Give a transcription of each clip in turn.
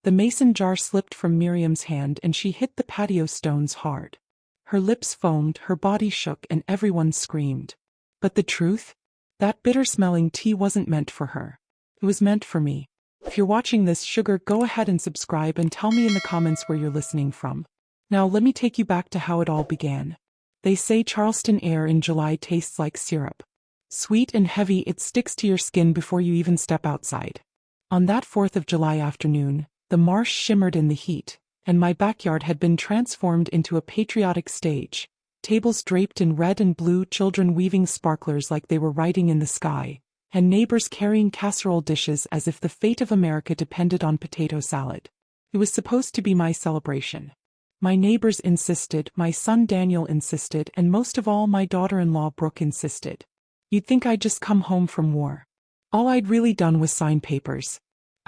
The mason jar slipped from Miriam's hand and she hit the patio stones hard. Her lips foamed, her body shook, and everyone screamed. But the truth? That bitter-smelling tea wasn't meant for her. It was meant for me. If you're watching this, sugar, go ahead and subscribe and tell me in the comments where you're listening from. Now let me take you back to how it all began. They say Charleston air in July tastes like syrup. Sweet and heavy, it sticks to your skin before you even step outside. On that 4th of July afternoon, the marsh shimmered in the heat, and my backyard had been transformed into a patriotic stage. Tables draped in red and blue, children weaving sparklers like they were riding in the sky, and neighbors carrying casserole dishes as if the fate of America depended on potato salad. It was supposed to be my celebration. My neighbors insisted, my son Daniel insisted, and most of all my daughter-in-law Brooke insisted. You'd think I'd just come home from war. All I'd really done was sign papers.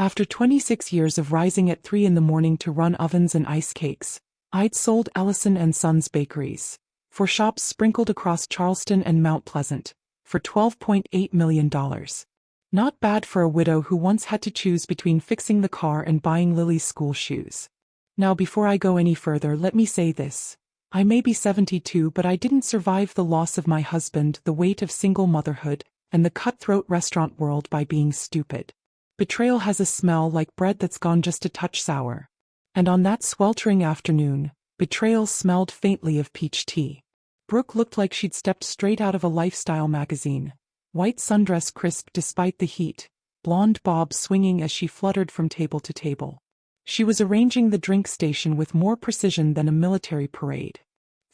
After 26 years of rising at 3 in the morning to run ovens and ice cakes, I'd sold Ellison & Sons bakeries, for shops sprinkled across Charleston and Mount Pleasant, for $12.8 million. Not bad for a widow who once had to choose between fixing the car and buying Lily's school shoes. Now before I go any further, let me say this. I may be 72, but I didn't survive the loss of my husband, the weight of single motherhood, and the cutthroat restaurant world by being stupid. Betrayal has a smell like bread that's gone just a touch sour. And on that sweltering afternoon, betrayal smelled faintly of peach tea. Brooke looked like she'd stepped straight out of a lifestyle magazine. White sundress crisp despite the heat, blonde bob swinging as she fluttered from table to table. She was arranging the drink station with more precision than a military parade.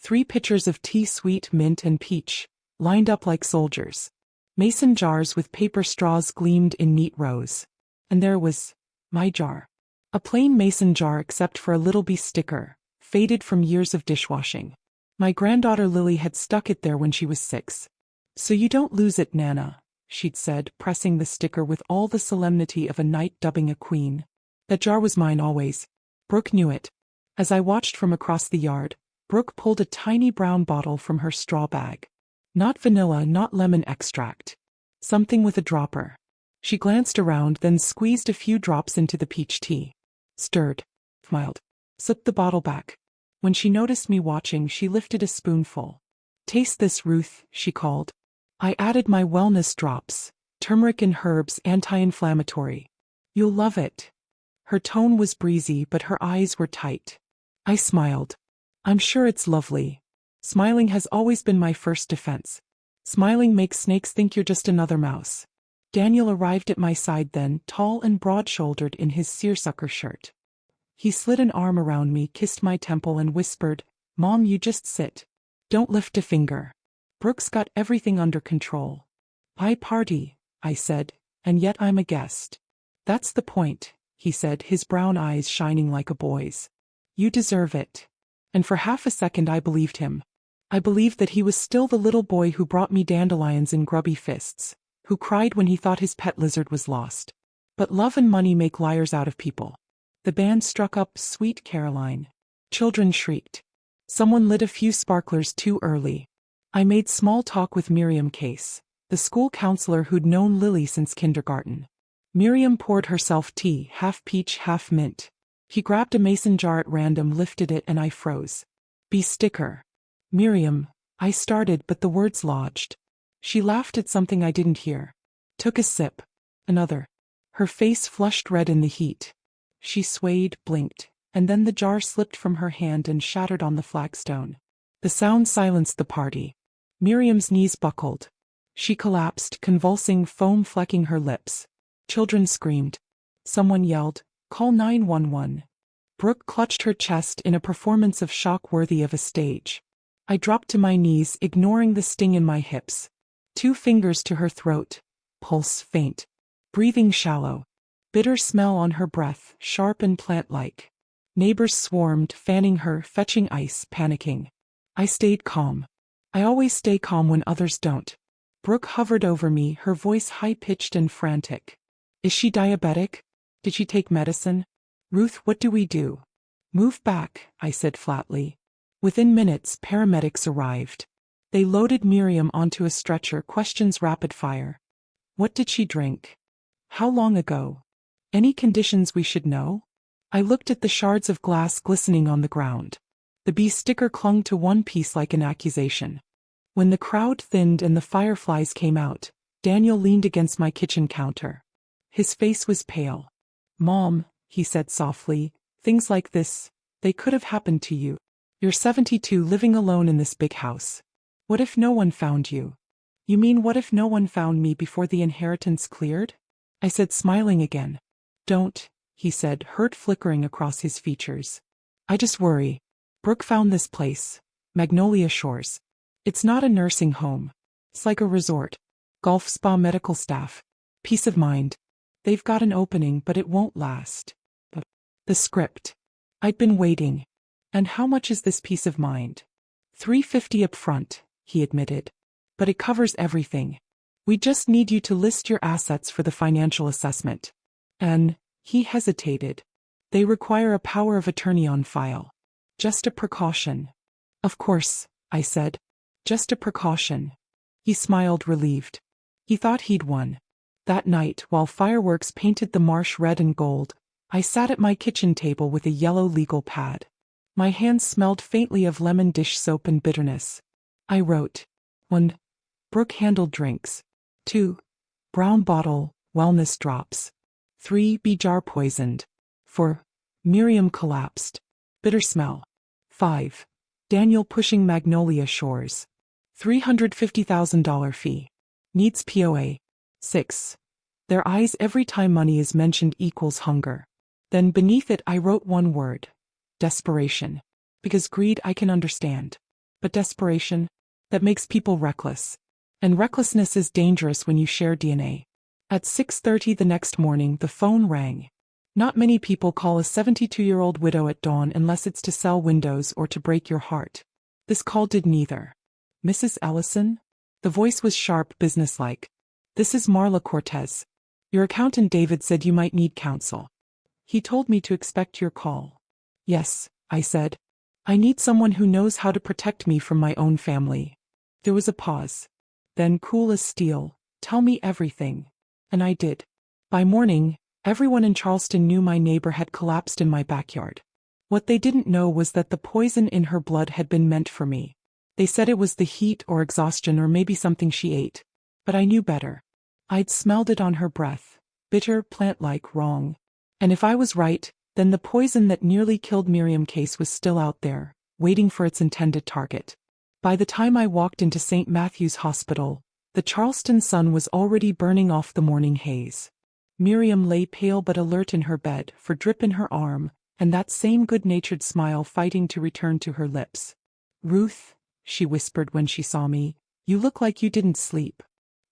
3 pitchers of tea, sweet, mint, and peach, lined up like soldiers. Mason jars with paper straws gleamed in neat rows. And there was my jar. A plain mason jar except for a little bee sticker, faded from years of dishwashing. My granddaughter Lily had stuck it there when she was 6. So you don't lose it, Nana, she'd said, pressing the sticker with all the solemnity of a knight dubbing a queen. That jar was mine always. Brooke knew it. As I watched from across the yard, Brooke pulled a tiny brown bottle from her straw bag. Not vanilla, not lemon extract. Something with a dropper. She glanced around, then squeezed a few drops into the peach tea. Stirred. Smiled. Slipped the bottle back. When she noticed me watching, she lifted a spoonful. Taste this, Ruth, she called. I added my wellness drops, turmeric and herbs, anti-inflammatory. You'll love it. Her tone was breezy, but her eyes were tight. I smiled. I'm sure it's lovely. Smiling has always been my first defense. Smiling makes snakes think you're just another mouse. Daniel arrived at my side then, tall and broad-shouldered in his seersucker shirt. He slid an arm around me, kissed my temple, and whispered, Mom, you just sit. Don't lift a finger. Brooke's got everything under control. I party, I said, and yet I'm a guest. That's the point, he said, his brown eyes shining like a boy's. You deserve it. And for half a second I believed him. I believed that he was still the little boy who brought me dandelions in grubby fists, who cried when he thought his pet lizard was lost. But love and money make liars out of people. The band struck up Sweet Caroline. Children shrieked. Someone lit a few sparklers too early. I made small talk with Miriam Case, the school counselor who'd known Lily since kindergarten. Miriam poured herself tea, half peach, half mint. He grabbed a mason jar at random, lifted it, and I froze. Be sticker. Miriam, I started, but the words lodged. She laughed at something I didn't hear. Took a sip. Another. Her face flushed red in the heat. She swayed, blinked, and then the jar slipped from her hand and shattered on the flagstone. The sound silenced the party. Miriam's knees buckled. She collapsed, convulsing, foam flecking her lips. Children screamed. Someone yelled, Call 911. Brooke clutched her chest in a performance of shock worthy of a stage. I dropped to my knees, ignoring the sting in my hips. 2 fingers to her throat. Pulse faint. Breathing shallow. Bitter smell on her breath, sharp and plant-like. Neighbors swarmed, fanning her, fetching ice, panicking. I stayed calm. I always stay calm when others don't. Brooke hovered over me, her voice high-pitched and frantic. Is she diabetic? Did she take medicine? Ruth, what do we do? Move back, I said flatly. Within minutes, paramedics arrived. They loaded Miriam onto a stretcher, questions rapid fire. What did she drink? How long ago? Any conditions we should know? I looked at the shards of glass glistening on the ground. The B sticker clung to one piece like an accusation. When the crowd thinned and the fireflies came out, Daniel leaned against my kitchen counter. His face was pale. "Mom," he said softly, "things like this, they could have happened to you. You're 72 living alone in this big house. What if no one found you?" "You mean what if no one found me before the inheritance cleared?" I said, smiling again. "Don't," he said, hurt flickering across his features. "I just worry. Brooke found this place, Magnolia Shores. It's not a nursing home. It's like a resort. Golf spa, medical staff. Peace of mind. They've got an opening, but it won't last." But the script. I'd been waiting. "And how much is this peace of mind?" $350 up front, he admitted. "But it covers everything. We just need you to list your assets for the financial assessment. And," he hesitated, "they require a power of attorney on file. Just a precaution." "Of course," I said. "Just a precaution." He smiled, relieved. He thought he'd won. That night, while fireworks painted the marsh red and gold, I sat at my kitchen table with a yellow legal pad. My hands smelled faintly of lemon dish soap and bitterness. I wrote. 1. Brooke handled drinks. 2. Brown bottle, wellness drops. 3. B jar poisoned. 4. Miriam collapsed. Bitter smell. 5. Daniel pushing Magnolia Shores. $350,000 fee. Needs POA. 6. Their eyes every time money is mentioned equals hunger. Then beneath it I wrote one word. Desperation. Because greed I can understand. But desperation? That makes people reckless. And recklessness is dangerous when you share DNA. At 6:30 the next morning the phone rang. Not many people call a 72-year-old widow at dawn unless it's to sell windows or to break your heart. This call did neither. "Mrs. Ellison?" The voice was sharp, businesslike. "This is Marla Cortez. Your accountant David said you might need counsel. He told me to expect your call." "Yes," I said. "I need someone who knows how to protect me from my own family." There was a pause. Then, cool as steel, "Tell me everything." And I did. By morning, everyone in Charleston knew my neighbor had collapsed in my backyard. What they didn't know was that the poison in her blood had been meant for me. They said it was the heat or exhaustion or maybe something she ate. But I knew better. I'd smelled it on her breath. Bitter, plant-like, wrong. And if I was right, then the poison that nearly killed Miriam Case was still out there, waiting for its intended target. By the time I walked into St. Matthew's Hospital, the Charleston sun was already burning off the morning haze. Miriam lay pale but alert in her bed, for drip in her arm, and that same good-natured smile fighting to return to her lips. "Ruth," she whispered when she saw me, "you look like you didn't sleep."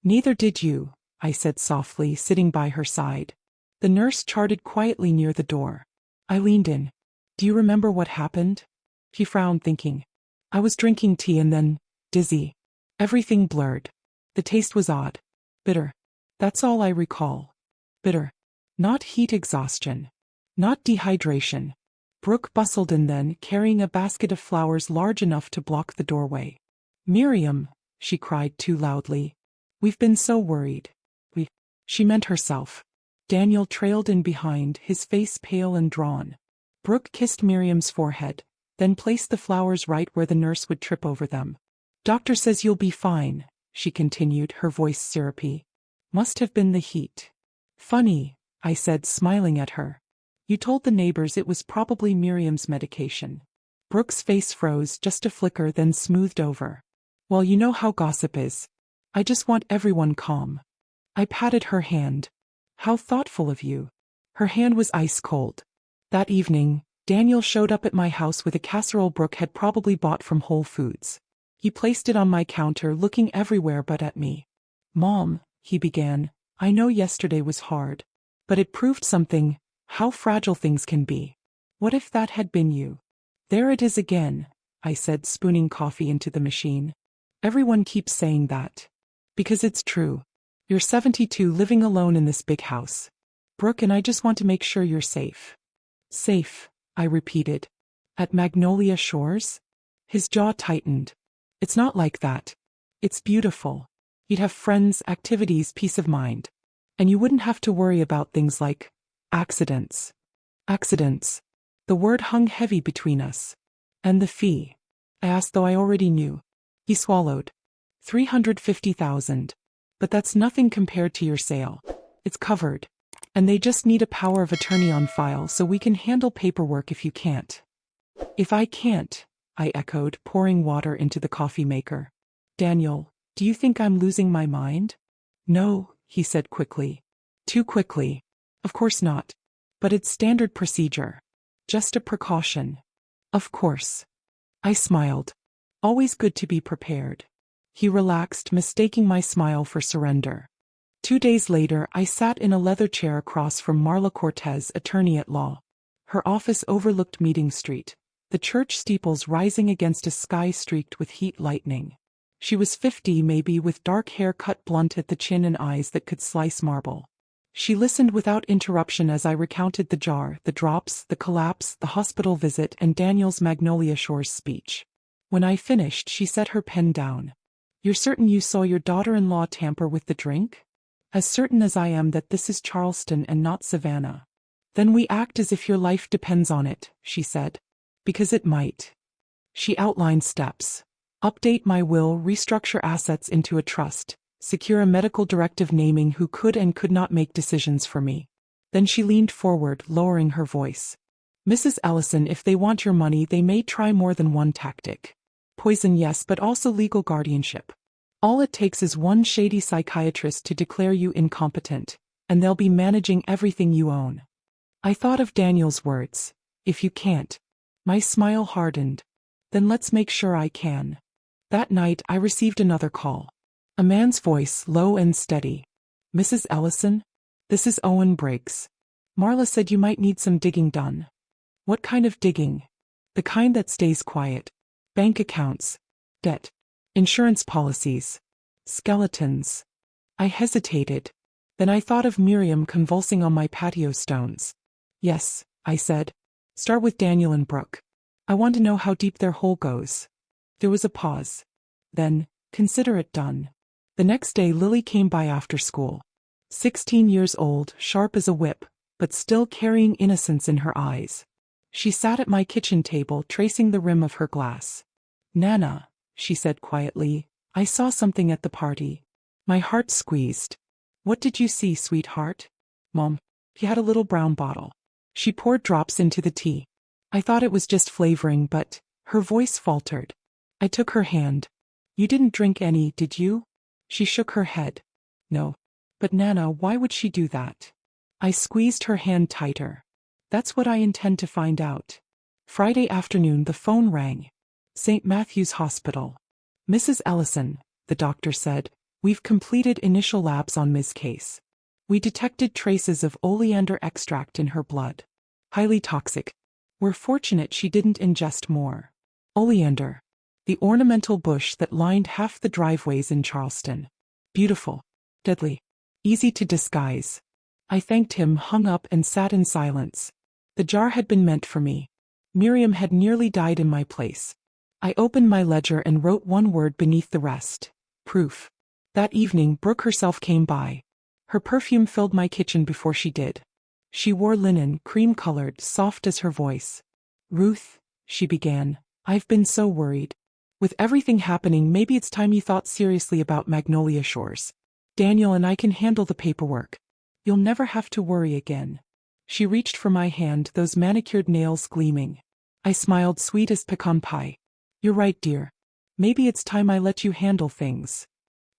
"Neither did you," I said softly, sitting by her side. The nurse charted quietly near the door. I leaned in. "Do you remember what happened?" She frowned, thinking. "I was drinking tea and then, dizzy. Everything blurred. The taste was odd. Bitter. That's all I recall. Bitter. Not heat exhaustion. Not dehydration." Brooke bustled in then, carrying a basket of flowers large enough to block the doorway. "Miriam," she cried too loudly. "We've been so worried." She meant herself. Daniel trailed in behind, his face pale and drawn. Brooke kissed Miriam's forehead, then placed the flowers right where the nurse would trip over them. "Doctor says you'll be fine," she continued, her voice syrupy. "Must have been the heat." "Funny," I said, smiling at her. "You told the neighbors it was probably Miriam's medication." Brooke's face froze just a flicker, then smoothed over. "Well, you know how gossip is. I just want everyone calm." I patted her hand. "How thoughtful of you." Her hand was ice cold. That evening, Daniel showed up at my house with a casserole Brooke had probably bought from Whole Foods. He placed it on my counter, looking everywhere but at me. "Mom," he began, "I know yesterday was hard. But it proved something, how fragile things can be. What if that had been you?" "There it is again," I said, spooning coffee into the machine. "Everyone keeps saying that. Because it's true. You're 72 living alone in this big house. Brooke and I just want to make sure you're safe." "Safe," I repeated. "At Magnolia Shores?" His jaw tightened. "It's not like that. It's beautiful. You'd have friends, activities, peace of mind. And you wouldn't have to worry about things like accidents." Accidents. The word hung heavy between us. And the fee? I asked, though I already knew. He swallowed. 350,000. But that's nothing compared to your sale. It's covered. And they just need a power of attorney on file so we can handle paperwork if you can't. If I can't, I echoed, pouring water into the coffee maker. Daniel, do you think I'm losing my mind? No, he said quickly. Too quickly. Of course not. But it's standard procedure. Just a precaution. Of course. I smiled. Always good to be prepared. He relaxed, mistaking my smile for surrender. 2 days later, I sat in a leather chair across from Marla Cortez, attorney at law. Her office overlooked Meeting Street, the church steeples rising against a sky streaked with heat lightning. She was 50 maybe, with dark hair cut blunt at the chin and eyes that could slice marble. She listened without interruption as I recounted the jar, the drops, the collapse, the hospital visit, and Daniel's Magnolia Shores speech. When I finished, she set her pen down. You're certain you saw your daughter-in-law tamper with the drink? As certain as I am that this is Charleston and not Savannah. Then we act as if your life depends on it, she said. Because it might. She outlined steps. Update my will, restructure assets into a trust, secure a medical directive naming who could and could not make decisions for me. Then she leaned forward, lowering her voice. Mrs. Ellison, if they want your money, they may try more than one tactic. Poison, yes, but also legal guardianship. All it takes is one shady psychiatrist to declare you incompetent, and they'll be managing everything you own. I thought of Daniel's words. If you can't. My smile hardened. Then let's make sure I can. That night I received another call. A man's voice, low and steady. Mrs. Ellison? This is Owen Briggs. Marla said you might need some digging done. What kind of digging? The kind that stays quiet. Bank accounts. Debt. Insurance policies. Skeletons. I hesitated. Then I thought of Miriam convulsing on my patio stones. Yes, I said. Start with Daniel and Brooke. I want to know how deep their hole goes. There was a pause. Then, consider it done. The next day Lily came by after school. 16 years old, sharp as a whip, but still carrying innocence in her eyes. She sat at my kitchen table, tracing the rim of her glass. Nana, she said quietly, I saw something at the party. My heart squeezed. What did you see, sweetheart? Mom, he had a little brown bottle. She poured drops into the tea. I thought it was just flavoring, but her voice faltered. I took her hand. You didn't drink any, did you? She shook her head. No. But Nana, why would she do that? I squeezed her hand tighter. That's what I intend to find out. Friday afternoon the phone rang. St. Matthew's Hospital. Mrs. Ellison, the doctor said, we've completed initial labs on Ms. Case. We detected traces of oleander extract in her blood. Highly toxic. We're fortunate she didn't ingest more. Oleander. The ornamental bush that lined half the driveways in Charleston. Beautiful. Deadly. Easy to disguise. I thanked him, hung up, and sat in silence. The jar had been meant for me. Miriam had nearly died in my place. I opened my ledger and wrote one word beneath the rest. Proof. That evening Brooke herself came by. Her perfume filled my kitchen before she did. She wore linen, cream-colored, soft as her voice. Ruth, she began, I've been so worried. With everything happening, maybe it's time you thought seriously about Magnolia Shores. Daniel and I can handle the paperwork. You'll never have to worry again. She reached for my hand, those manicured nails gleaming. I smiled, sweet as pecan pie. You're right, dear. Maybe it's time I let you handle things.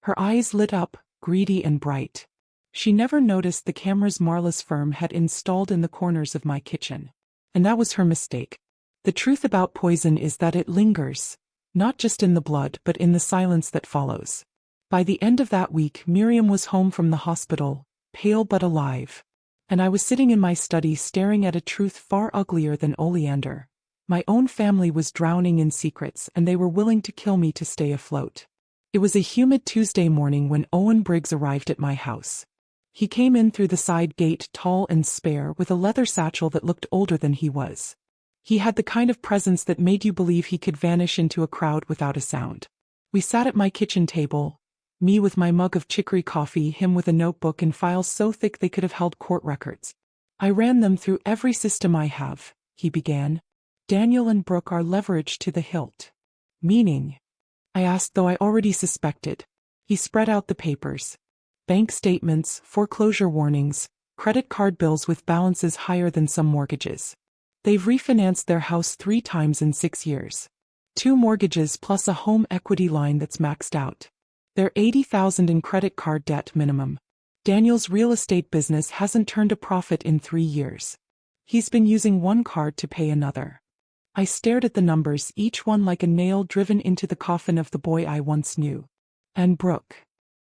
Her eyes lit up, greedy and bright. She never noticed the cameras Marla's firm had installed in the corners of my kitchen. And that was her mistake. The truth about poison is that it lingers, not just in the blood but in the silence that follows. By the end of that week, Miriam was home from the hospital, pale but alive. And I was sitting in my study staring at a truth far uglier than oleander. My own family was drowning in secrets, and they were willing to kill me to stay afloat. It was a humid Tuesday morning when Owen Briggs arrived at my house. He came in through the side gate, tall and spare, with a leather satchel that looked older than he was. He had the kind of presence that made you believe he could vanish into a crowd without a sound. We sat at my kitchen table, me with my mug of chicory coffee, him with a notebook and files so thick they could have held court records. I ran them through every system I have, he began. Daniel and Brooke are leveraged to the hilt. Meaning? I asked, though I already suspected. He spread out the papers. Bank statements, foreclosure warnings, credit card bills with balances higher than some mortgages. They've refinanced their house 3 times in 6 years. 2 mortgages plus a home equity line that's maxed out. They're $80,000 in credit card debt minimum. Daniel's real estate business hasn't turned a profit in 3 years. He's been using one card to pay another. I stared at the numbers, each one like a nail driven into the coffin of the boy I once knew. And Brooke.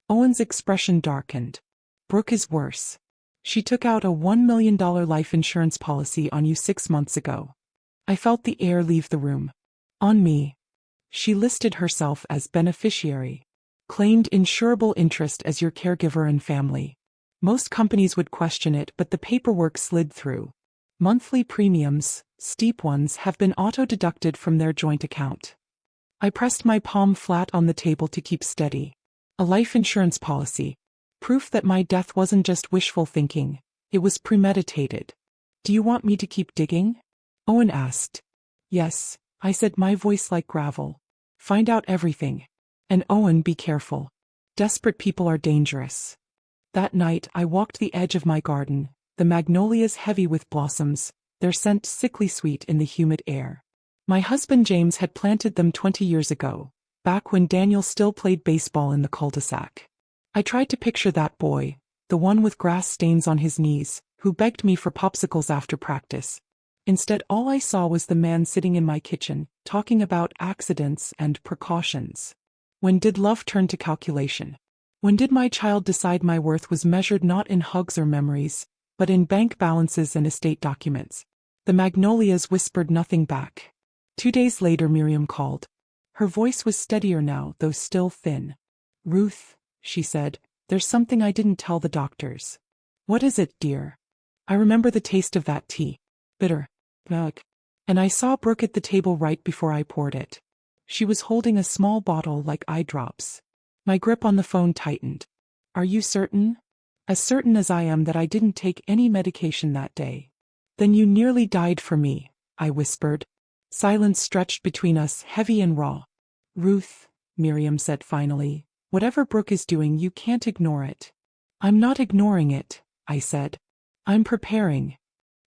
Owen's expression darkened. Brooke is worse. She took out a $1 million life insurance policy on you 6 months ago. I felt the air leave the room. On me. She listed herself as beneficiary. Claimed insurable interest as your caregiver and family. Most companies would question it, but the paperwork slid through. Monthly premiums, steep ones, have been auto-deducted from their joint account. I pressed my palm flat on the table to keep steady. A life insurance policy. Proof that my death wasn't just wishful thinking, it was premeditated. Do you want me to keep digging? Owen asked. Yes, I said, my voice like gravel. Find out everything. And Owen, be careful. Desperate people are dangerous. That night I walked the edge of my garden, the magnolias heavy with blossoms, their scent sickly sweet in the humid air. My husband James had planted them 20 years ago, back when Daniel still played baseball in the cul-de-sac. I tried to picture that boy, the one with grass stains on his knees, who begged me for popsicles after practice. Instead, all I saw was the man sitting in my kitchen, talking about accidents and precautions. When did love turn to calculation? When did my child decide my worth was measured not in hugs or memories, but in bank balances and estate documents? The magnolias whispered nothing back. 2 days later Miriam called. Her voice was steadier now, though still thin. Ruth, she said, there's something I didn't tell the doctors. What is it, dear? I remember the taste of that tea. Bitter. Ugh. And I saw Brooke at the table right before I poured it. She was holding a small bottle like eye drops. My grip on the phone tightened. Are you certain? As certain as I am that I didn't take any medication that day. Then you nearly died for me, I whispered. Silence stretched between us, heavy and raw. Ruth, Miriam said finally, whatever Brooke is doing, you can't ignore it. I'm not ignoring it, I said. I'm preparing.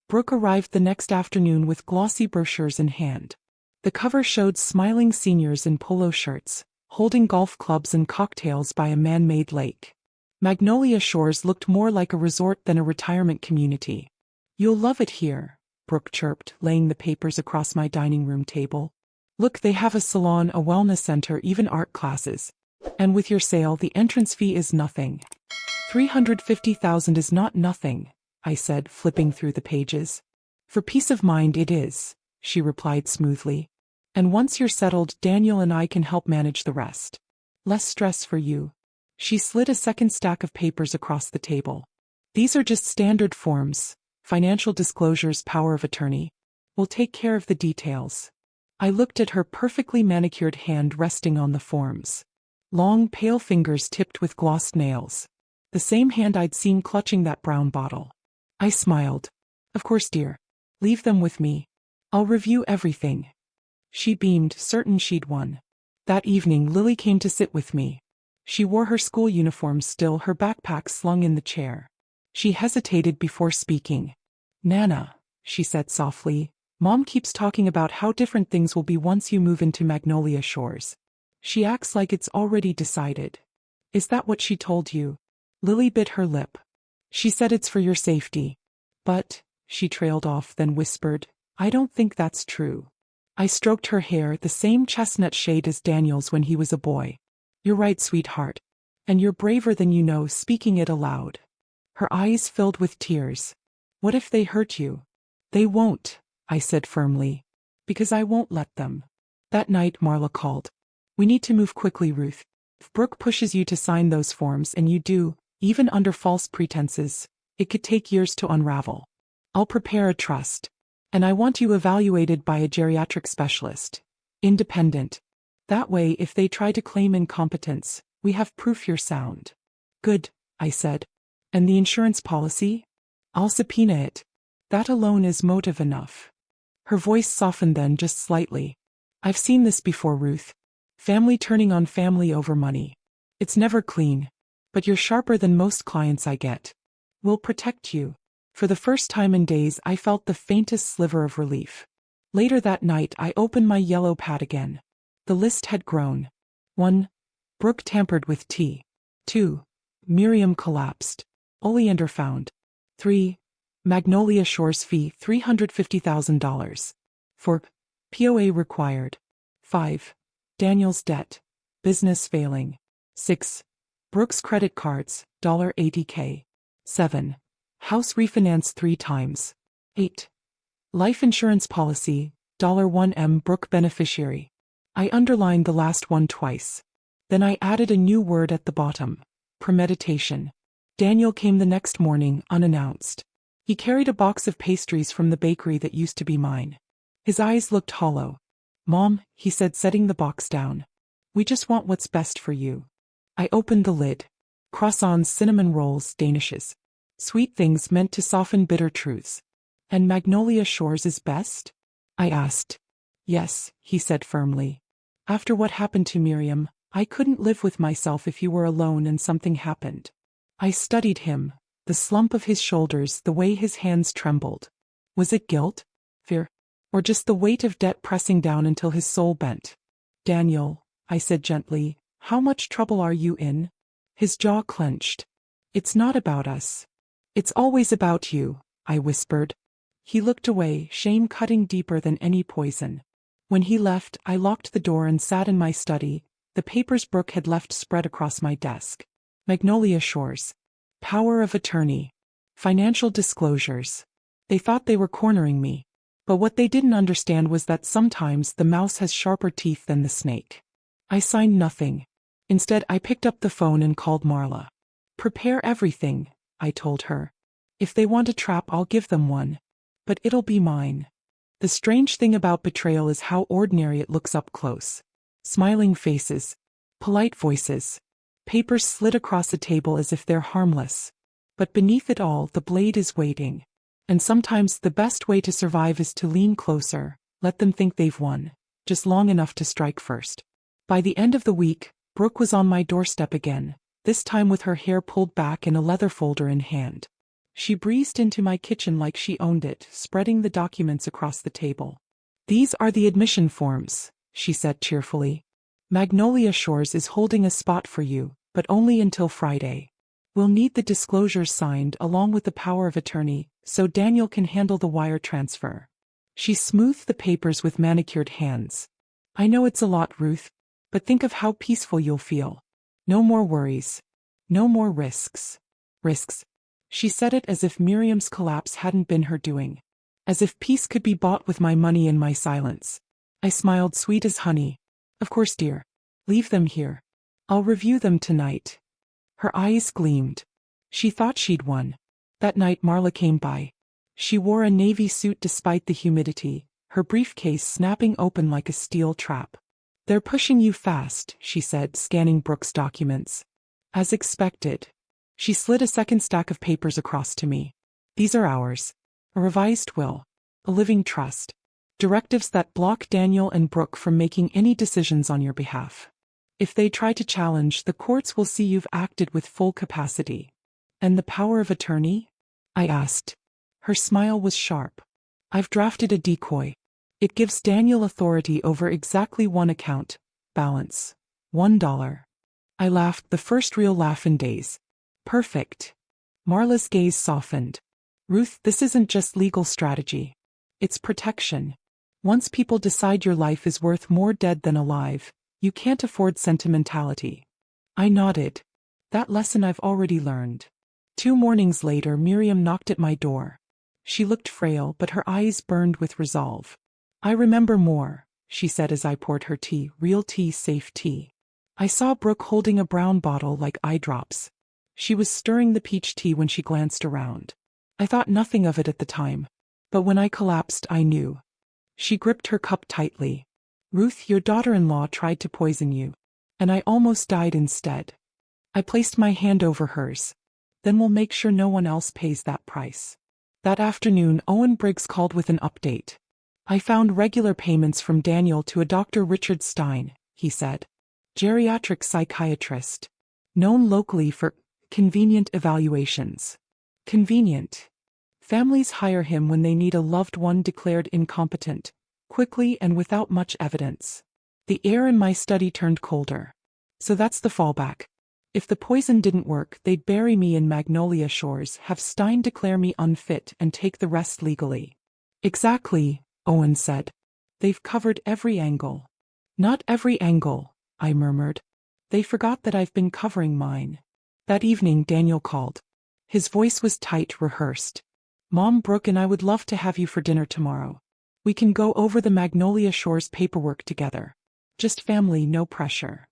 Brooke arrived the next afternoon with glossy brochures in hand. The cover showed smiling seniors in polo shirts, holding golf clubs and cocktails by a man-made lake. Magnolia Shores looked more like a resort than a retirement community. You'll love it here, Brooke chirped, laying the papers across my dining room table. Look, they have a salon, a wellness center, even art classes. And with your sale, the entrance fee is nothing. $350,000 is not nothing, I said, flipping through the pages. For peace of mind it is, she replied smoothly. And once you're settled, Daniel and I can help manage the rest. Less stress for you. She slid a second stack of papers across the table. These are just standard forms, financial disclosures, power of attorney. We'll take care of the details. I looked at her perfectly manicured hand resting on the forms. Long, pale fingers tipped with glossed nails. The same hand I'd seen clutching that brown bottle. I smiled. Of course, dear. Leave them with me. I'll review everything. She beamed, certain she'd won. That evening Lily came to sit with me. She wore her school uniform still, her backpack slung in the chair. She hesitated before speaking. Nana, she said softly, Mom keeps talking about how different things will be once you move into Magnolia Shores. She acts like it's already decided. Is that what she told you? Lily bit her lip. She said it's for your safety. But, she trailed off, then whispered, I don't think that's true. I stroked her hair, the same chestnut shade as Daniel's when he was a boy. You're right, sweetheart. And you're braver than you know, speaking it aloud. Her eyes filled with tears. What if they hurt you? They won't, I said firmly. Because I won't let them. That night Marla called. We need to move quickly, Ruth. If Brooke pushes you to sign those forms and you do, even under false pretenses, it could take years to unravel. I'll prepare a trust. And I want you evaluated by a geriatric specialist. Independent. That way, if they try to claim incompetence, we have proof you're sound. Good, I said. And the insurance policy? I'll subpoena it. That alone is motive enough. Her voice softened then just slightly. I've seen this before, Ruth. Family turning on family over money. It's never clean. But you're sharper than most clients I get. We'll protect you. For the first time in days I felt the faintest sliver of relief. Later that night I opened my yellow pad again. The list had grown. 1. Brooke tampered with tea. 2. Miriam collapsed. Oleander found. 3. Magnolia Shores fee $350,000. 4. POA required. 5. Daniel's debt. Business failing. 6. Brooke's credit cards, $80K. 7. House refinance 3 times. 8. Life insurance policy, $1M Brooke beneficiary. I underlined the last one twice. Then I added a new word at the bottom. Premeditation. Daniel came the next morning, unannounced. He carried a box of pastries from the bakery that used to be mine. His eyes looked hollow. Mom, he said, setting the box down. We just want what's best for you. I opened the lid. Croissants, cinnamon rolls, danishes. Sweet things meant to soften bitter truths. And Magnolia Shores is best? I asked. Yes, he said firmly. After what happened to Miriam, I couldn't live with myself if you were alone and something happened. I studied him, the slump of his shoulders, the way his hands trembled. Was it guilt? Fear? Or just the weight of debt pressing down until his soul bent? Daniel, I said gently, how much trouble are you in? His jaw clenched. It's not about us. It's always about you, I whispered. He looked away, shame cutting deeper than any poison. When he left, I locked the door and sat in my study, the papers Brooke had left spread across my desk. Magnolia Shores. Power of attorney. Financial disclosures. They thought they were cornering me. But what they didn't understand was that sometimes the mouse has sharper teeth than the snake. I signed nothing. Instead, I picked up the phone and called Marla. Prepare everything, I told her. If they want a trap, I'll give them one. But it'll be mine. The strange thing about betrayal is how ordinary it looks up close. Smiling faces. Polite voices. Papers slid across the table as if they're harmless. But beneath it all, the blade is waiting. And sometimes the best way to survive is to lean closer, let them think they've won, just long enough to strike first. By the end of the week, Brooke was on my doorstep again, this time with her hair pulled back and a leather folder in hand. She breezed into my kitchen like she owned it, spreading the documents across the table. These are the admission forms, she said cheerfully. Magnolia Shores is holding a spot for you, but only until Friday. We'll need the disclosures signed along with the power of attorney, so Daniel can handle the wire transfer. She smoothed the papers with manicured hands. I know it's a lot, Ruth, but think of how peaceful you'll feel. No more worries. No more risks. Risks. She said it as if Miriam's collapse hadn't been her doing. As if peace could be bought with my money and my silence. I smiled, sweet as honey. Of course, dear. Leave them here. I'll review them tonight. Her eyes gleamed. She thought she'd won. That night Marla came by. She wore a navy suit despite the humidity, her briefcase snapping open like a steel trap. They're pushing you fast, she said, scanning Brooke's documents. As expected. She slid a second stack of papers across to me. These are ours. A revised will. A living trust. Directives that block Daniel and Brooke from making any decisions on your behalf. If they try to challenge, the courts will see you've acted with full capacity. And the power of attorney? I asked. Her smile was sharp. I've drafted a decoy. It gives Daniel authority over exactly one account. Balance. $1. I laughed, the first real laugh in days. Perfect. Marla's gaze softened. Ruth, this isn't just legal strategy. It's protection. Once people decide your life is worth more dead than alive, you can't afford sentimentality. I nodded. That lesson I've already learned. 2 mornings later, Miriam knocked at my door. She looked frail, but her eyes burned with resolve. I remember more, she said as I poured her tea, real tea, safe tea. I saw Brooke holding a brown bottle like eye drops. She was stirring the peach tea when she glanced around. I thought nothing of it at the time, but when I collapsed, I knew. She gripped her cup tightly. Ruth, your daughter-in-law tried to poison you, and I almost died instead. I placed my hand over hers. Then we'll make sure no one else pays that price. That afternoon, Owen Briggs called with an update. I found regular payments from Daniel to a Dr. Richard Stein, he said. Geriatric psychiatrist. Known locally for convenient evaluations. Convenient. Families hire him when they need a loved one declared incompetent, quickly and without much evidence. The air in my study turned colder. So that's the fallback. If the poison didn't work, they'd bury me in Magnolia Shores, have Stein declare me unfit, and take the rest legally. Exactly, Owen said. They've covered every angle. Not every angle, I murmured. They forgot that I've been covering mine. That evening Daniel called. His voice was tight, rehearsed. Mom, Brooke and I would love to have you for dinner tomorrow. We can go over the Magnolia Shores paperwork together. Just family, no pressure.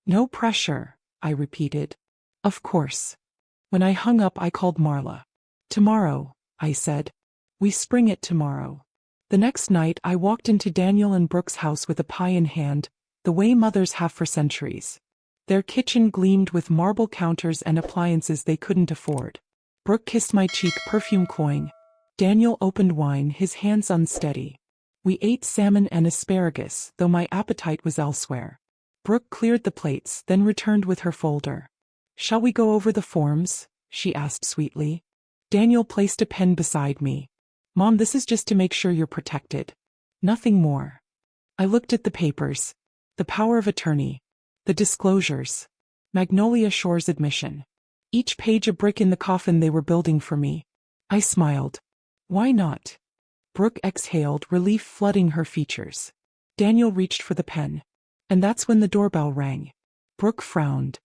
No pressure, I repeated. Of course. When I hung up, I called Marla. Tomorrow, I said. We spring it tomorrow. The next night I walked into Daniel and Brooke's house with a pie in hand, the way mothers have for centuries. Their kitchen gleamed with marble counters and appliances they couldn't afford. Brooke kissed my cheek, perfume cloying. Daniel opened wine, his hands unsteady. We ate salmon and asparagus, though my appetite was elsewhere. Brooke cleared the plates, then returned with her folder. Shall we go over the forms? She asked sweetly. Daniel placed a pen beside me. Mom, this is just to make sure you're protected. Nothing more. I looked at the papers. The power of attorney. The disclosures. Magnolia Shores admission. Each page a brick in the coffin they were building for me. I smiled. Why not? Brooke exhaled, relief flooding her features. Daniel reached for the pen. And that's when the doorbell rang. Brooke frowned.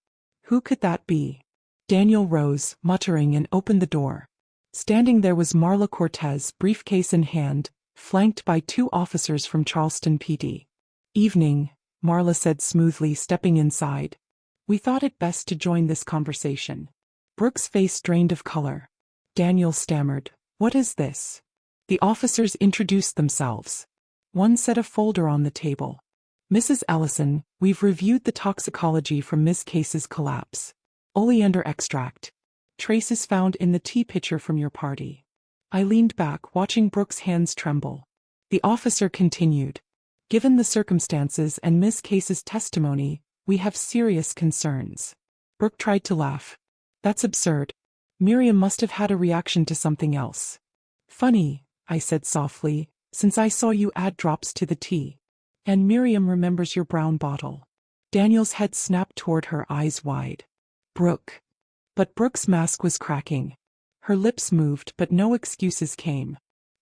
Who could that be? Daniel rose, muttering, and opened the door. Standing there was Marla Cortez, briefcase in hand, flanked by 2 officers from Charleston PD. Evening, Marla said smoothly, stepping inside. We thought it best to join this conversation. Brooke's face drained of color. Daniel stammered, What is this? The officers introduced themselves. One set a folder on the table. Mrs. Ellison, we've reviewed the toxicology from Ms. Case's collapse. Oleander extract. Traces found in the tea pitcher from your party. I leaned back, watching Brooke's hands tremble. The officer continued. Given the circumstances and Ms. Case's testimony, we have serious concerns. Brooke tried to laugh. That's absurd. Miriam must have had a reaction to something else. Funny, I said softly, since I saw you add drops to the tea. And Miriam remembers your brown bottle. Daniel's head snapped toward her, eyes wide. Brooke. But Brooke's mask was cracking. Her lips moved, but no excuses came.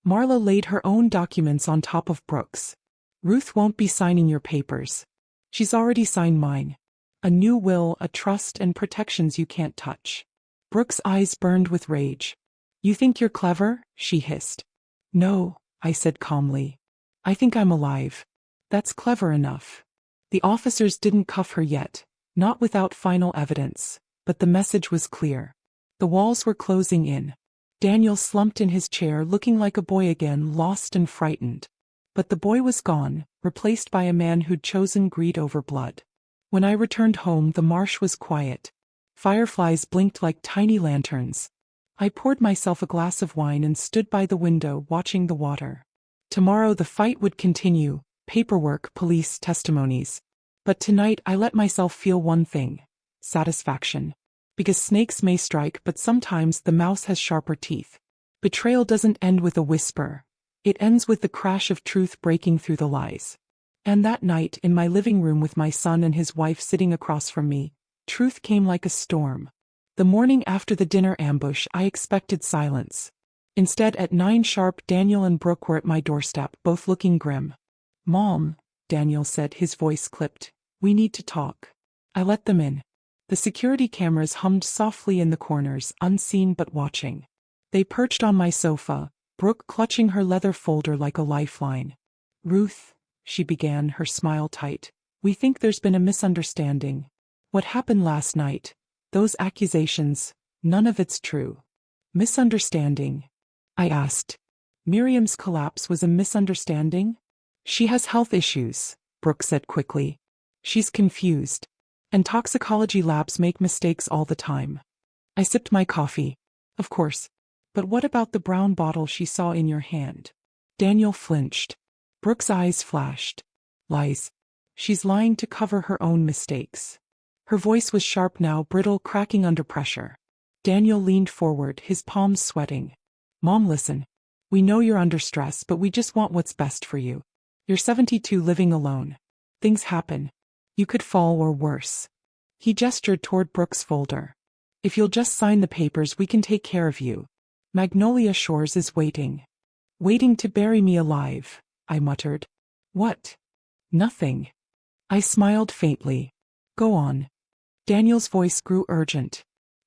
Marla laid her own documents on top of Brooke's. Ruth won't be signing your papers. She's already signed mine. A new will, a trust, and protections you can't touch. Brooke's eyes burned with rage. You think you're clever? She hissed. No, I said calmly. I think I'm alive. That's clever enough. The officers didn't cuff her yet, not without final evidence, but the message was clear. The walls were closing in. Daniel slumped in his chair, looking like a boy again, lost and frightened. But the boy was gone, replaced by a man who'd chosen greed over blood. When I returned home, the marsh was quiet. Fireflies blinked like tiny lanterns. I poured myself a glass of wine and stood by the window, watching the water. Tomorrow the fight would continue. Paperwork, police, testimonies. But tonight I let myself feel one thing. Satisfaction. Because snakes may strike, but sometimes the mouse has sharper teeth. Betrayal doesn't end with a whisper. It ends with the crash of truth breaking through the lies. And that night, in my living room with my son and his wife sitting across from me, truth came like a storm. The morning after the dinner ambush, I expected silence. Instead, at 9 sharp, Daniel and Brooke were at my doorstep, both looking grim. Mom, Daniel said, his voice clipped. We need to talk. I let them in. The security cameras hummed softly in the corners, unseen but watching. They perched on my sofa, Brooke clutching her leather folder like a lifeline. Ruth, she began, her smile tight. We think there's been a misunderstanding. What happened last night, those accusations, none of it's true. Misunderstanding? I asked. Miriam's collapse was a misunderstanding? She has health issues, Brooke said quickly. She's confused. And toxicology labs make mistakes all the time. I sipped my coffee. Of course. But what about the brown bottle she saw in your hand? Daniel flinched. Brooke's eyes flashed. Lies. She's lying to cover her own mistakes. Her voice was sharp now, brittle, cracking under pressure. Daniel leaned forward, his palms sweating. Mom, listen. We know you're under stress, but we just want what's best for you. You're 72, living alone. Things happen. You could fall or worse. He gestured toward Brooke's folder. If you'll just sign the papers, we can take care of you. Magnolia Shores is waiting. Waiting to bury me alive, I muttered. What? Nothing. I smiled faintly. Go on. Daniel's voice grew urgent.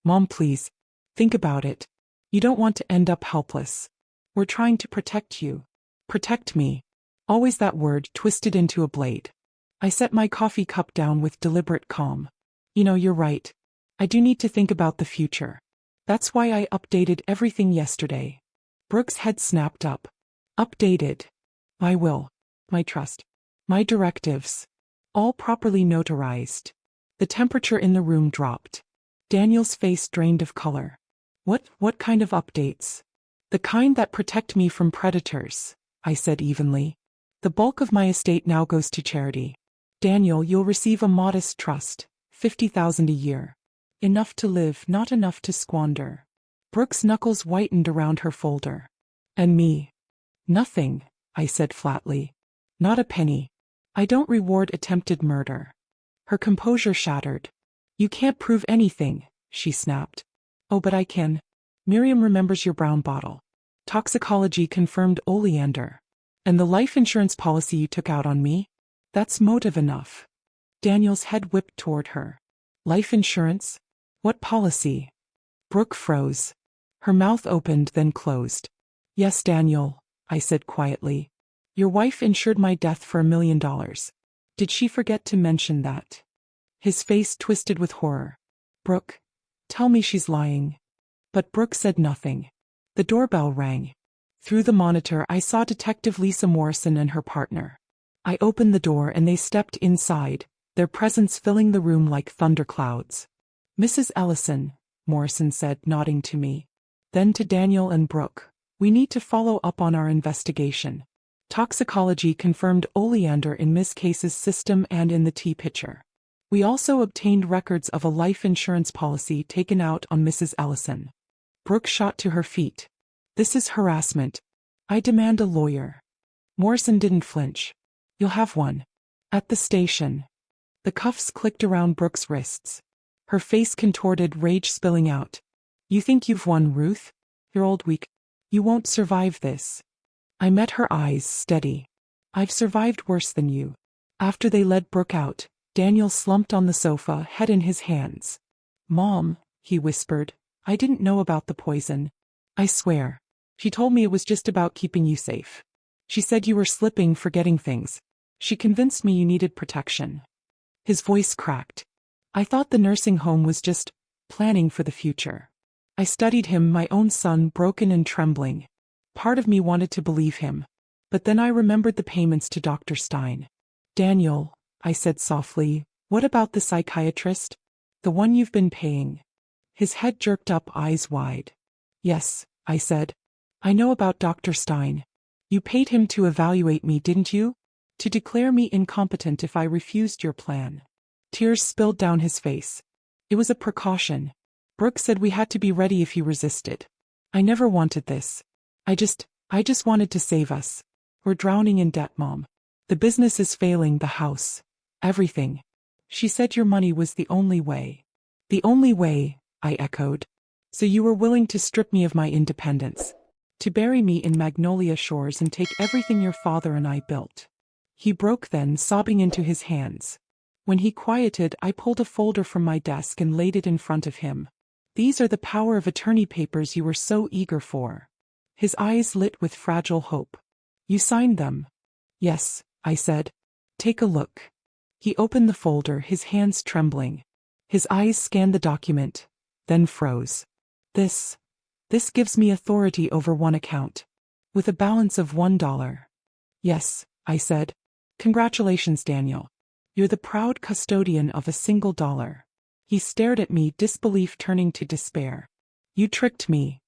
Mom, please. Think about it. You don't want to end up helpless. We're trying to protect you. Protect me. Always that word twisted into a blade. I set my coffee cup down with deliberate calm. You know, you're right. I do need to think about the future. That's why I updated everything yesterday. Brooke's head snapped up. Updated. My will. My trust. My directives. All properly notarized. The temperature in the room dropped. Daniel's face drained of color. What kind of updates? The kind that protect me from predators, I said evenly. The bulk of my estate now goes to charity. Daniel, you'll receive a modest trust, $50,000 a year. Enough to live, not enough to squander. Brooke's knuckles whitened around her folder. And me? Nothing, I said flatly. Not a penny. I don't reward attempted murder. Her composure shattered. You can't prove anything, she snapped. Oh, but I can. Miriam remembers your brown bottle. Toxicology confirmed oleander. And the life insurance policy you took out on me? That's motive enough. Daniel's head whipped toward her. Life insurance? What policy? Brooke froze. Her mouth opened then closed. Yes, Daniel, I said quietly. Your wife insured my death for $1 million. Did she forget to mention that? His face twisted with horror. Brooke, tell me she's lying. But Brooke said nothing. The doorbell rang. Through the monitor I saw Detective Lisa Morrison and her partner. I opened the door and they stepped inside, their presence filling the room like thunderclouds. Mrs. Ellison, Morrison said, nodding to me. Then to Daniel and Brooke. We need to follow up on our investigation. Toxicology confirmed oleander in Ms. Case's system and in the tea pitcher. We also obtained records of a life insurance policy taken out on Mrs. Ellison. Brooke shot to her feet. This is harassment. I demand a lawyer. Morrison didn't flinch. You'll have one. At the station. The cuffs clicked around Brooke's wrists. Her face contorted, rage spilling out. You think you've won, Ruth? You're old, weak. You won't survive this. I met her eyes, steady. I've survived worse than you. After they led Brooke out, Daniel slumped on the sofa, head in his hands. Mom, he whispered, I didn't know about the poison. I swear. She told me it was just about keeping you safe. She said you were slipping, forgetting things. She convinced me you needed protection. His voice cracked. I thought the nursing home was just planning for the future. I studied him, my own son, broken and trembling. Part of me wanted to believe him. But then I remembered the payments to Dr. Stein. Daniel, I said softly, what about the psychiatrist? The one you've been paying? His head jerked up, eyes wide. Yes, I said. I know about Dr. Stein. You paid him to evaluate me, didn't you? To declare me incompetent if I refused your plan. Tears spilled down his face. It was a precaution. Brooke said we had to be ready if you resisted. I never wanted this. I just wanted to save us. We're drowning in debt, Mom. The business is failing, the house. Everything. She said your money was the only way. The only way, I echoed. So you were willing to strip me of my independence. To bury me in Magnolia Shores and take everything your father and I built. He broke then, sobbing into his hands. When he quieted, I pulled a folder from my desk and laid it in front of him. These are the power of attorney papers you were so eager for. His eyes lit with fragile hope. You signed them? Yes, I said. Take a look. He opened the folder, his hands trembling. His eyes scanned the document, then froze. This gives me authority over one account. With a balance of $1. Yes, I said. Congratulations, Daniel. You're the proud custodian of a single dollar. He stared at me, disbelief turning to despair. You tricked me.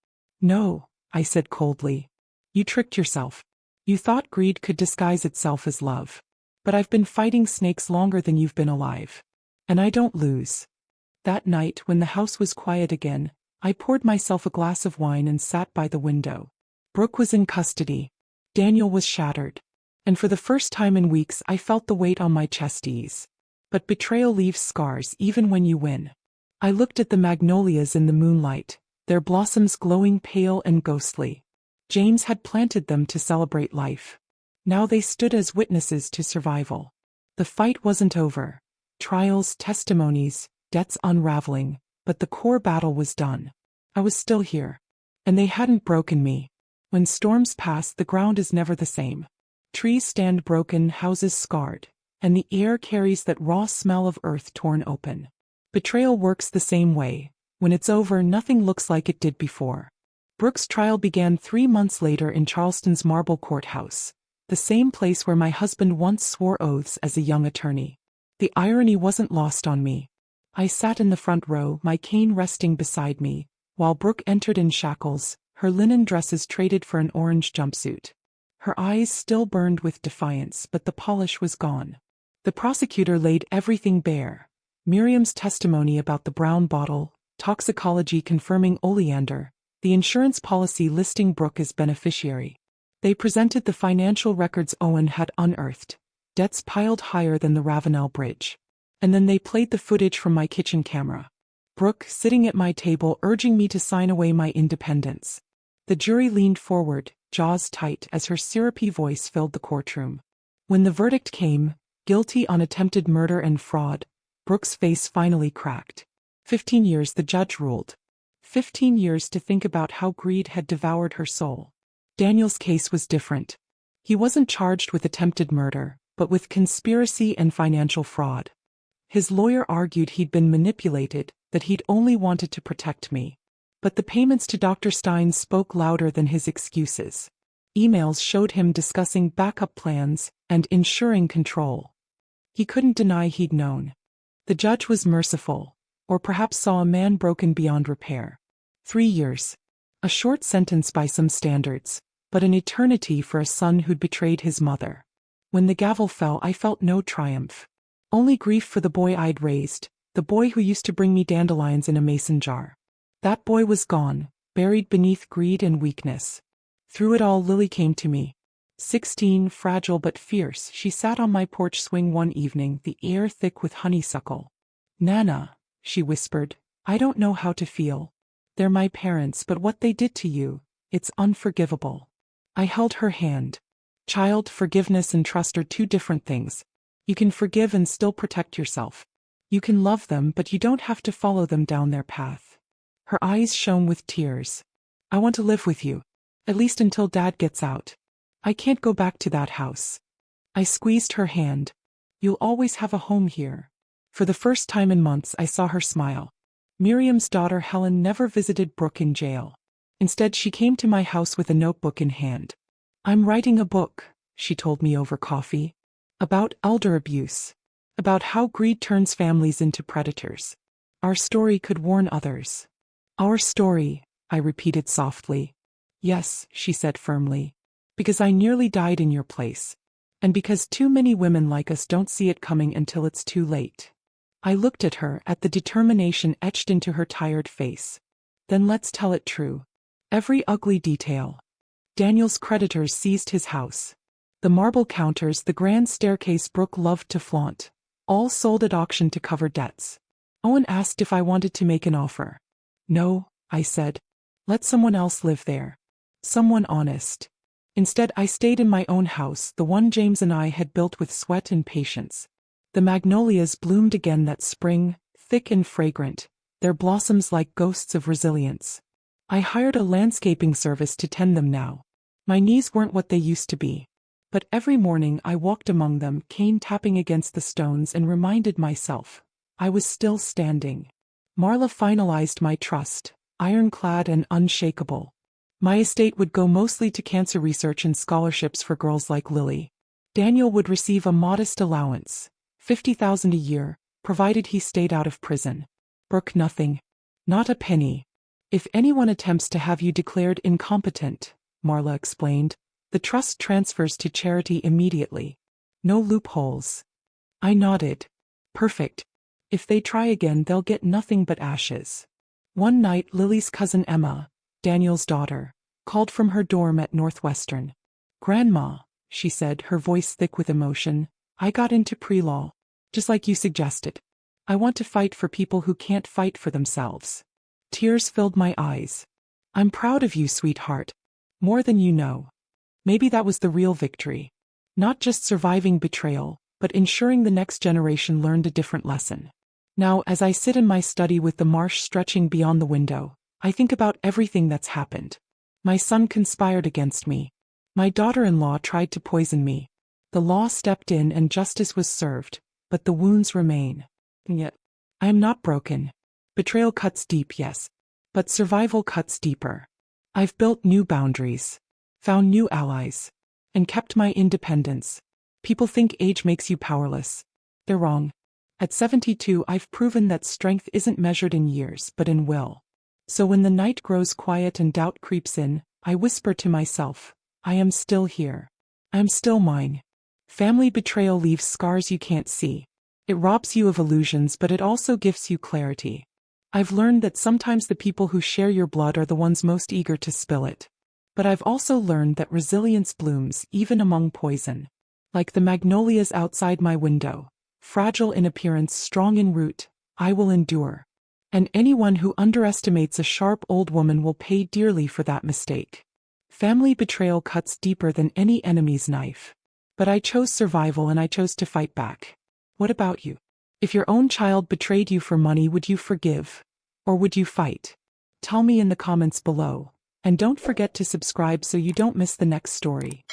No, I said coldly. You tricked yourself. You thought greed could disguise itself as love. But I've been fighting snakes longer than you've been alive. And I don't lose. That night, when the house was quiet again, I poured myself a glass of wine and sat by the window. Brooke was in custody. Daniel was shattered. And for the first time in weeks I felt the weight on my chest ease. But betrayal leaves scars even when you win. I looked at the magnolias in the moonlight, their blossoms glowing pale and ghostly. James had planted them to celebrate life. Now they stood as witnesses to survival. The fight wasn't over. Trials, testimonies, debts unraveling, but the core battle was done. I was still here. And they hadn't broken me. When storms pass, the ground is never the same. Trees stand broken, houses scarred, and the air carries that raw smell of earth torn open. Betrayal works the same way. When it's over, nothing looks like it did before. Brooke's trial began 3 months later in Charleston's Marble Courthouse, the same place where my husband once swore oaths as a young attorney. The irony wasn't lost on me. I sat in the front row, my cane resting beside me, while Brooke entered in shackles, her linen dresses traded for an orange jumpsuit. Her eyes still burned with defiance, but the polish was gone. The prosecutor laid everything bare. Miriam's testimony about the brown bottle, toxicology confirming oleander, the insurance policy listing Brooke as beneficiary. They presented the financial records Owen had unearthed, debts piled higher than the Ravenel Bridge. And then they played the footage from my kitchen camera. Brooke, sitting at my table, urging me to sign away my independence. The jury leaned forward, jaws tight, as her syrupy voice filled the courtroom. When the verdict came, guilty on attempted murder and fraud, Brooke's face finally cracked. 15 years, the judge ruled. 15 years to think about how greed had devoured her soul. Daniel's case was different. He wasn't charged with attempted murder, but with conspiracy and financial fraud. His lawyer argued he'd been manipulated, that he'd only wanted to protect me. But the payments to Dr. Stein spoke louder than his excuses. Emails showed him discussing backup plans and ensuring control. He couldn't deny he'd known. The judge was merciful, or perhaps saw a man broken beyond repair. 3 years. A short sentence by some standards, but an eternity for a son who'd betrayed his mother. When the gavel fell, I felt no triumph. Only grief for the boy I'd raised, the boy who used to bring me dandelions in a mason jar. That boy was gone, buried beneath greed and weakness. Through it all, Lily came to me. 16, fragile but fierce, she sat on my porch swing one evening, the air thick with honeysuckle. "Nana," she whispered, "I don't know how to feel. They're my parents, but what they did to you, it's unforgivable." I held her hand. Child, forgiveness and trust are two different things. You can forgive and still protect yourself. You can love them, but you don't have to follow them down their path. Her eyes shone with tears. "I want to live with you. At least until Dad gets out. I can't go back to that house." I squeezed her hand. "You'll always have a home here." For the first time in months, I saw her smile. Miriam's daughter Helen never visited Brooke in jail. Instead, she came to my house with a notebook in hand. "I'm writing a book," she told me over coffee. "About elder abuse. About how greed turns families into predators. Our story could warn others." "Our story," I repeated softly. "Yes," she said firmly. "Because I nearly died in your place. And because too many women like us don't see it coming until it's too late." I looked at her, at the determination etched into her tired face. "Then let's tell it true. Every ugly detail. Daniel's creditors seized his house. The marble counters, the grand staircase Brooke loved to flaunt, all sold at auction to cover debts. Owen asked if I wanted to make an offer. "No," I said. "Let someone else live there. Someone honest." Instead, I stayed in my own house, the one James and I had built with sweat and patience. The magnolias bloomed again that spring, thick and fragrant, their blossoms like ghosts of resilience. I hired a landscaping service to tend them now. My knees weren't what they used to be. But every morning I walked among them, cane tapping against the stones, and reminded myself, I was still standing. Marla finalized my trust, ironclad and unshakable. My estate would go mostly to cancer research and scholarships for girls like Lily. Daniel would receive a modest allowance, $50,000 a year, provided he stayed out of prison. Brooke nothing. Not a penny. If anyone attempts to have you declared incompetent, Marla explained, the trust transfers to charity immediately. No loopholes. I nodded. Perfect. If they try again, they'll get nothing but ashes. One night, Lily's cousin Emma, Daniel's daughter, called from her dorm at Northwestern. Grandma, she said, her voice thick with emotion, I got into pre-law, just like you suggested. I want to fight for people who can't fight for themselves. Tears filled my eyes. I'm proud of you, sweetheart. More than you know. Maybe that was the real victory. Not just surviving betrayal, but ensuring the next generation learned a different lesson. Now, as I sit in my study with the marsh stretching beyond the window, I think about everything that's happened. My son conspired against me. My daughter-in-law tried to poison me. The law stepped in and justice was served, but the wounds remain. And yet, I am not broken. Betrayal cuts deep, yes, but survival cuts deeper. I've built new boundaries, found new allies, and kept my independence. People think age makes you powerless. They're wrong. At 72, I've proven that strength isn't measured in years, but in will. So when the night grows quiet and doubt creeps in, I whisper to myself, I am still here. I am still mine. Family betrayal leaves scars you can't see. It robs you of illusions, but it also gives you clarity. I've learned that sometimes the people who share your blood are the ones most eager to spill it. But I've also learned that resilience blooms even among poison. Like the magnolias outside my window. Fragile in appearance, strong in root, I will endure. And anyone who underestimates a sharp old woman will pay dearly for that mistake. Family betrayal cuts deeper than any enemy's knife. But I chose survival and I chose to fight back. What about you? If your own child betrayed you for money, would you forgive? Or would you fight? Tell me in the comments below. And don't forget to subscribe so you don't miss the next story.